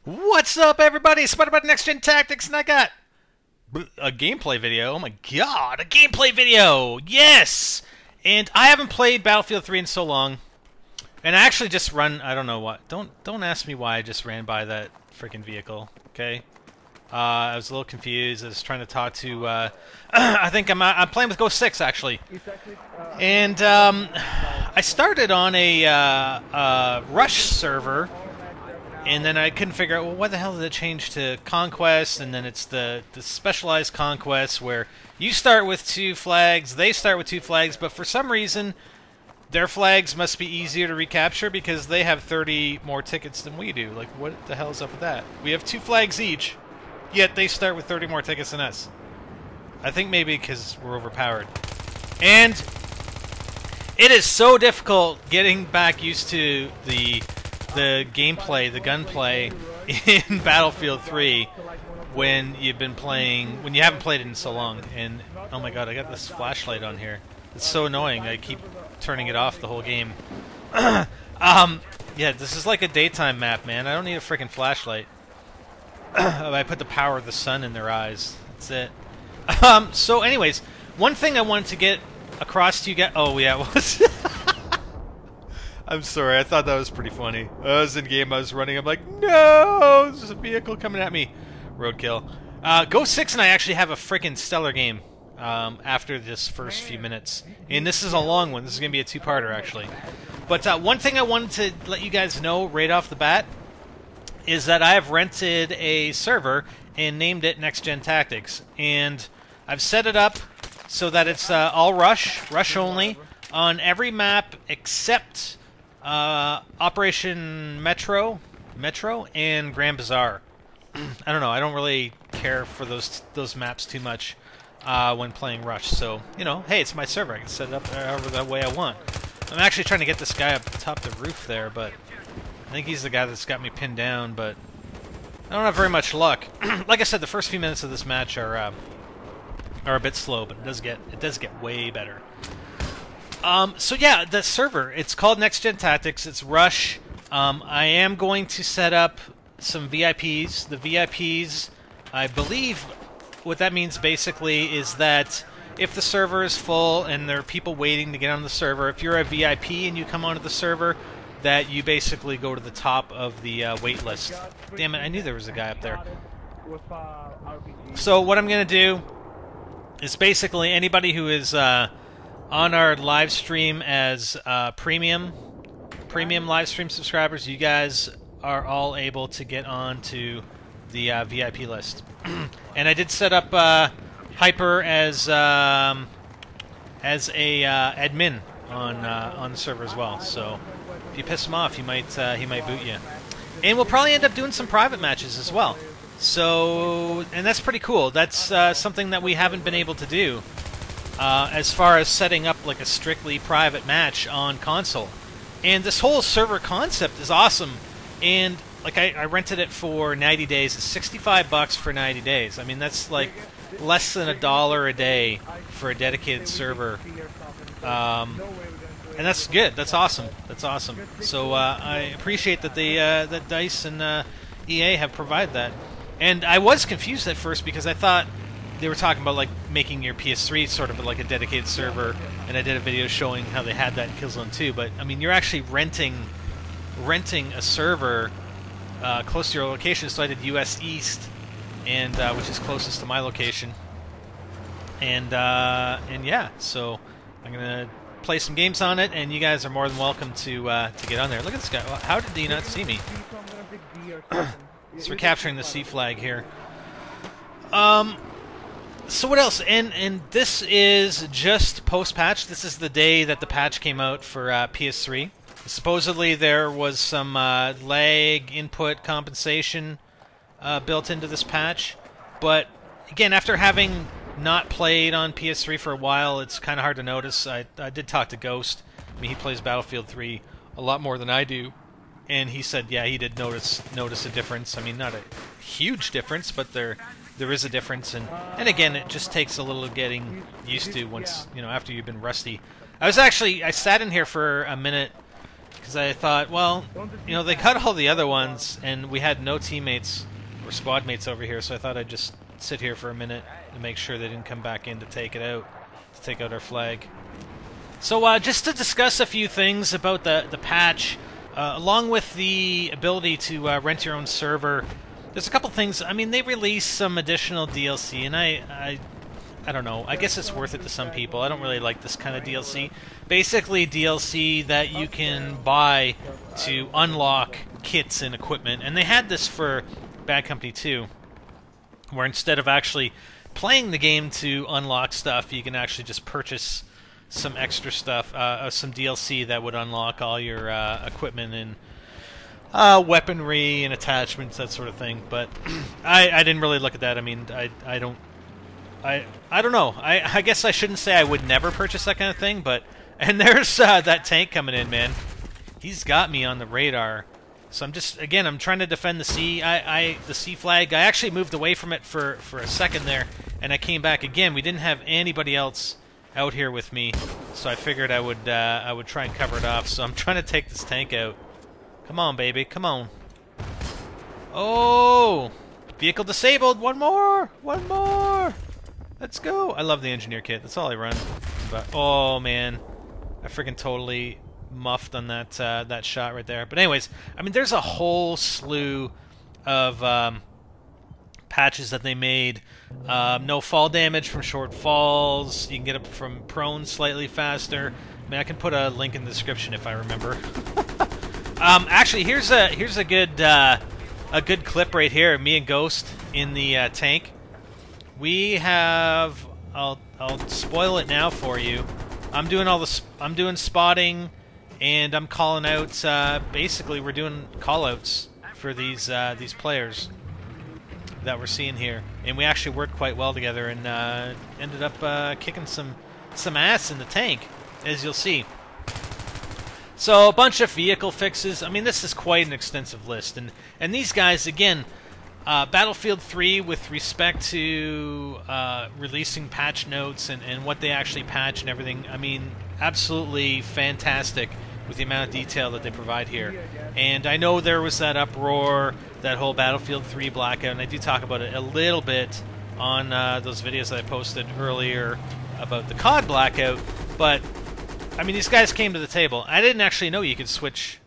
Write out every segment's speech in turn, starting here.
What's up, everybody? It's about NextGenTactics, and I got a gameplay video. Oh my god, a gameplay video! Yes! And I haven't played Battlefield 3 in so long, and I actually just run. I don't know what. Don't ask me why I just ran by that freaking vehicle. Okay. I was a little confused. I was trying to talk to. I think I'm playing with GhostSix actually, and I started on a Rush server. And then I couldn't figure out, well, what the hell did it change to Conquest? And then it's the specialized Conquest where you start with 2 flags, they start with 2 flags, but for some reason, their flags must be easier to recapture because they have 30 more tickets than we do. Like, what the hell is up with that? We have 2 flags each, yet they start with 30 more tickets than us. I think maybe because we're overpowered. And it is so difficult getting back used to the gameplay, the gunplay in Battlefield 3 when you've been playing, when you haven't played it in so long. And oh my god, I got this flashlight on here. It's so annoying. I keep turning it off the whole game. Yeah, this is like a daytime map, man. I don't need a freaking flashlight. I put the power of the sun in their eyes. That's it. So anyways, one thing I wanted to get across to you guys. Oh yeah, it was. I'm sorry, I thought that was pretty funny. I was in game, I was running, I'm like, no! There's a vehicle coming at me. Roadkill. GhostSix and I actually have a freaking stellar game after this first few minutes. And this is a long one. This is going to be a 2-parter, actually. But one thing I wanted to let you guys know right off the bat is that I have rented a server and named it NextGenTactics. And I've set it up so that it's all Rush only, on every map except Operation Metro, and Grand Bazaar. I don't know. I don't really care for those maps too much when playing Rush. So you know, hey, it's my server. I can set it up however that way I want. I'm actually trying to get this guy up top the roof there, but I think he's the guy that's got me pinned down. But I don't have very much luck. Like I said, the first few minutes of this match are a bit slow, but it does get way better. So yeah, the server, it's called NextGenTactics, it's Rush. I am going to set up some VIPs. The VIPs, I believe what that means basically is that if the server is full and there are people waiting to get on the server, if you're a VIP and you come onto the server, that you basically go to the top of the wait list. Damn it, I knew there was a guy up there. So what I'm going to do is basically anybody who is on our live stream as premium live stream subscribers, you guys are all able to get on the VIP list. And I did set up Hyper as a admin on the server as well. So if you piss him off, he might boot you. And we'll probably end up doing some private matches as well. So, and that's pretty cool. That's something that we haven't been able to do. As far as setting up like a strictly private match on console. And this whole server concept is awesome. And like I rented it for 90 days. It's $65 for 90 days. I mean, that's like less than $1 a day for a dedicated server. And that's good. That's awesome. That's awesome. So I appreciate that that DICE and EA have provided that. And I was confused at first because I thought they were talking about like making your PS3 sort of like a dedicated server, and I did a video showing how they had that in Killzone 2. But I mean, you're actually renting a server close to your location. So I did US East, and which is closest to my location. And yeah, so I'm gonna play some games on it, and you guys are more than welcome to get on there. Look at this guy. How did he not see me? So we're capturing the C flag here. So what else? And this is just post-patch. This is the day that the patch came out for PS3. Supposedly there was some lag input compensation built into this patch. But again, after having not played on PS3 for a while, it's kind of hard to notice. I did talk to Ghost. I mean, he plays Battlefield 3 a lot more than I do. And he said, yeah, he did notice a difference. I mean, not a huge difference, but there is a difference, and again, it just takes a little getting used to once, you know, after you've been rusty. I sat in here for a minute because I thought, well, you know, they cut all the other ones, and we had no teammates or squad mates over here, so I thought I'd just sit here for a minute to make sure they didn't come back in to take it out, to take out our flag. So just to discuss a few things about the patch, along with the ability to rent your own server, there's a couple things. I mean, they released some additional DLC, and I don't know. I guess it's worth it to some people. I don't really like this kind of DLC. Basically, DLC that you can buy to unlock kits and equipment. And they had this for Bad Company 2, where instead of actually playing the game to unlock stuff, you can actually just purchase some extra stuff, some DLC that would unlock all your equipment and weaponry and attachments, that sort of thing. But I didn't really look at that. I mean, I don't know. I guess I shouldn't say I would never purchase that kind of thing, but... And there's that tank coming in, man. He's got me on the radar. So I'm just... Again, I'm trying to defend the sea. The sea flag. I actually moved away from it for a second there, and I came back again. We didn't have anybody else out here with me, so I figured I would try and cover it off. So I'm trying to take this tank out. Come on, baby. Come on. Oh! Vehicle disabled! One more! One more! Let's go! I love the engineer kit. That's all I run. But, oh, man. I freaking totally muffed on that that shot right there. But anyways, I mean, there's a whole slew of patches that they made. No fall damage from short falls. You can get up from prone slightly faster. I mean, I can put a link in the description if I remember. Actually, here's a good clip right here. Me and Ghost in the tank. We have. I'll spoil it now for you. I'm doing spotting, and I'm calling out. Basically, we're doing callouts for these players that we're seeing here, and we actually worked quite well together, and ended up kicking some ass in the tank, as you'll see. So a bunch of vehicle fixes. I mean, this is quite an extensive list, and these guys again. Battlefield 3, with respect to releasing patch notes and what they actually patch and everything, I mean, absolutely fantastic with the amount of detail that they provide here. And I know there was that uproar, that whole Battlefield 3 blackout, and I do talk about it a little bit on those videos that I posted earlier about the COD blackout, but, I mean, these guys came to the table. I didn't actually know you could switch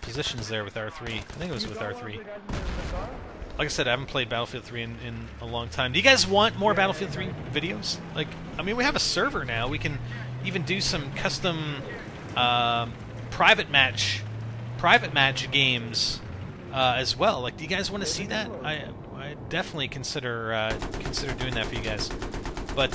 positions there with R3. I think it was with R3. Like I said, I haven't played Battlefield 3 in a long time. Do you guys want more Battlefield 3 videos? Like, I mean, we have a server now. We can even do some custom private match games as well. Like, do you guys want to see that? I definitely consider doing that for you guys. But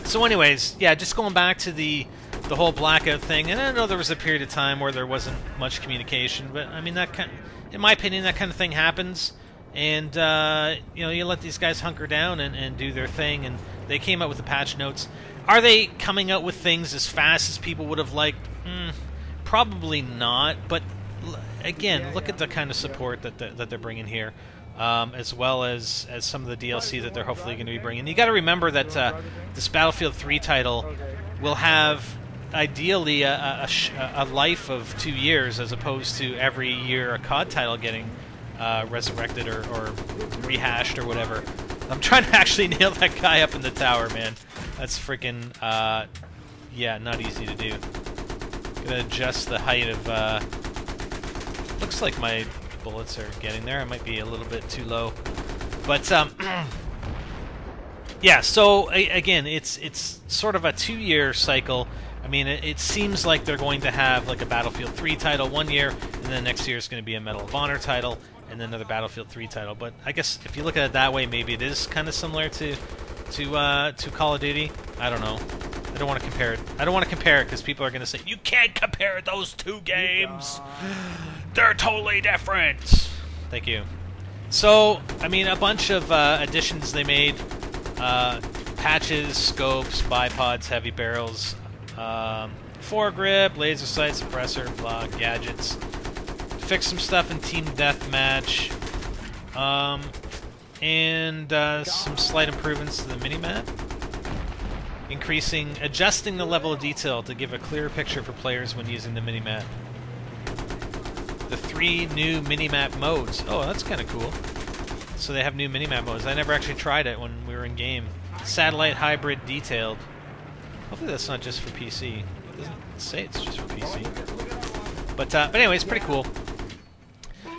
so, anyways, yeah, just going back to the whole blackout thing, and I know there was a period of time where there wasn't much communication, but I mean, in my opinion, that kind of thing happens, and you know, you let these guys hunker down and do their thing, and they came out with the patch notes. Are they coming out with things as fast as people would have liked? Probably not, but again, look at the kind of support that they're bringing here, as well as some of the DLC that they're hopefully going to be bringing. You got to remember that this Battlefield 3 title will have ideally a life of 2 years, as opposed to every year a COD title getting resurrected or rehashed or whatever. I'm trying to actually nail that guy up in the tower, man. That's freaking yeah, not easy to do. Gonna adjust the height of looks like my bullets are getting there. I might be a little bit too low, but yeah, so again, it's sort of a 2-year cycle. I mean, it seems like they're going to have like a Battlefield 3 title 1 year, and then next year is going to be a Medal of Honor title, and then another Battlefield 3 title. But I guess if you look at it that way, maybe it is kind of similar to Call of Duty. I don't know. I don't want to compare it. I don't want to compare it because people are going to say, you can't compare those two games. They're totally different. Thank you. So, I mean, a bunch of additions they made. Patches, scopes, bipods, heavy barrels, foregrip, laser sight, suppressor, block, gadgets. Fix some stuff in Team Deathmatch. And some slight improvements to the minimap. adjusting the level of detail to give a clearer picture for players when using the minimap. The 3 new minimap modes. Oh, that's kind of cool. So they have new minimap modes. I never actually tried it when we were in game. Satellite hybrid detailed. Hopefully that's not just for PC. It doesn't say it's just for PC. But anyway, it's pretty cool.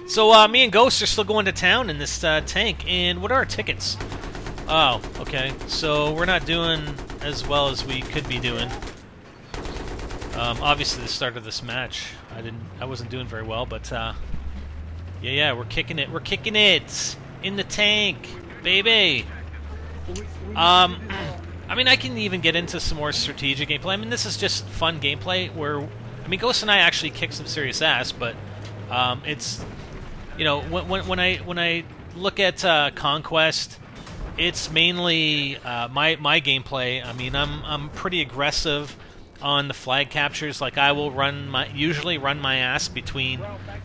So me and Ghost are still going to town in this tank. And what are our tickets? Oh, okay. So we're not doing as well as we could be doing. Obviously, the start of this match, I wasn't doing very well, but yeah, we're kicking it. We're kicking it in the tank, baby. I mean, I can even get into some more strategic gameplay. I mean, this is just fun gameplay where, I mean, Ghost and I actually kick some serious ass, but it's, you know, when I look at Conquest, it's mainly my gameplay. I mean, I'm pretty aggressive on the flag captures. Like, I will usually run my ass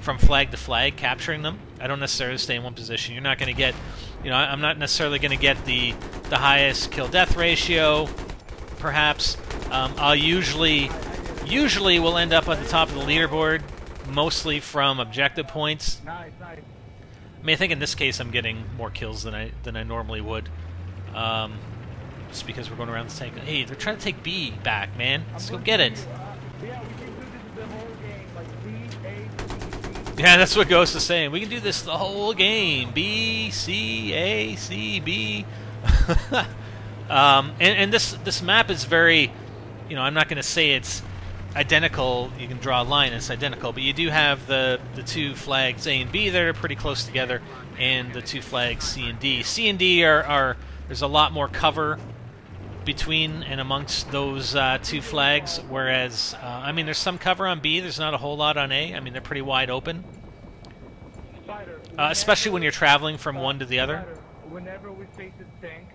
from flag to flag, capturing them. I don't necessarily stay in one position. You're not going to get, you know, I'm not necessarily going to get the highest kill-death ratio, perhaps. I'll usually will end up at the top of the leaderboard, mostly from objective points. I mean, I think in this case I'm getting more kills than I normally would. Just because we're going around the tank. Hey, they're trying to take B back, man. Let's go get it. Yeah, that's what Ghost is saying. We can do this the whole game. B, C, A, C, B. And this map is very, you know, I'm not going to say it's identical. You can draw a line, it's identical, but you do have the 2 flags A and B that are pretty close together, and the 2 flags C and D. C and D are there's a lot more cover between and amongst those 2 flags, whereas, I mean, there's some cover on B, there's not a whole lot on A. I mean, they're pretty wide open. Especially when you're traveling from one to the other. Whenever we face this tank,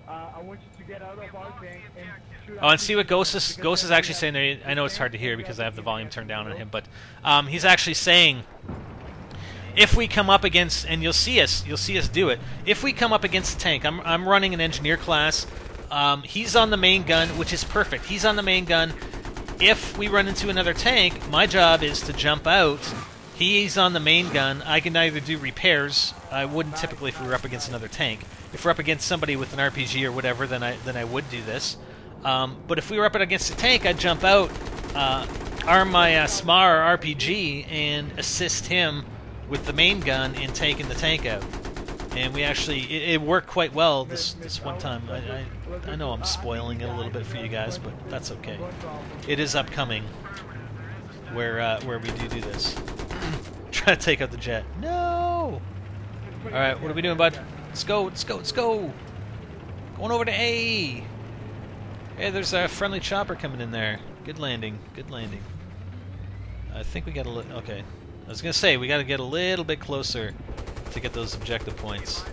I want you to get out of our tank and shoot. Oh, and see what Ghost is actually saying there. I know it's hard to hear because I have the volume turned down on him, but he's actually saying, if we come up against, and you'll see us do it. If we come up against a tank, I'm running an engineer class. He's on the main gun, which is perfect. He's on the main gun. If we run into another tank, my job is to jump out. He's on the main gun. I can either do repairs. I wouldn't typically if we were up against another tank. If we're up against somebody with an RPG or whatever, then I would do this. But if we were up against a tank, I'd jump out, arm my SMAR RPG, and assist him with the main gun in taking the tank out. And we actually, it worked quite well this one time. I know I'm spoiling it a little bit for you guys, but that's okay. It is upcoming where we do this. Try to take out the jet. No! Alright, what are we doing, bud? Let's go, let's go, let's go! Going over to A! Hey, there's a friendly chopper coming in there. Good landing, good landing. I think we got okay. I was gonna say, we gotta get a little bit closer to get those objective points.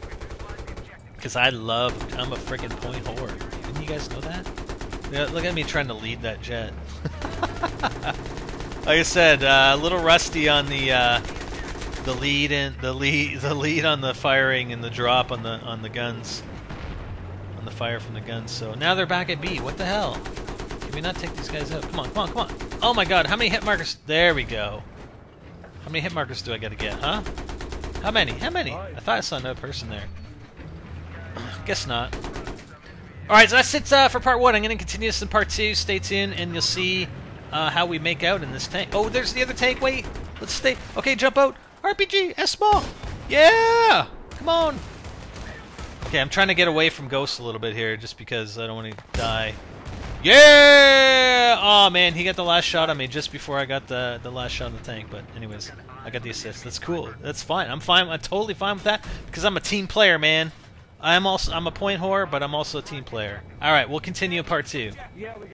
Because I'm a freaking point whore. Didn't you guys know that? Yeah, look at me trying to lead that jet. Like I said, a little rusty on the lead on the firing and the drop on the guns, on the fire from the guns. So now they're back at B. What the hell? Can we not take these guys out? Come on, come on, come on! Oh my God! How many hit markers? There we go. How many hit markers do I got to get? Huh? How many? How many? I thought I saw another person there. Guess not. Alright, so that's it for part 1. I'm going to continue this in part 2. Stay tuned, and you'll see how we make out in this tank. Oh, there's the other tank. Wait. Let's stay. Okay, jump out. RPG. S-small. Yeah! Come on. Okay, I'm trying to get away from Ghost a little bit here, just because I don't want to die. Yeah! Oh, man, he got the last shot on me just before I got the last shot on the tank. But anyways, I got the assist. That's cool. That's fine. I'm fine. I'm totally fine with that, because I'm a team player, man. I'm a point whore, but I'm also a team player. All right, we'll continue part 2.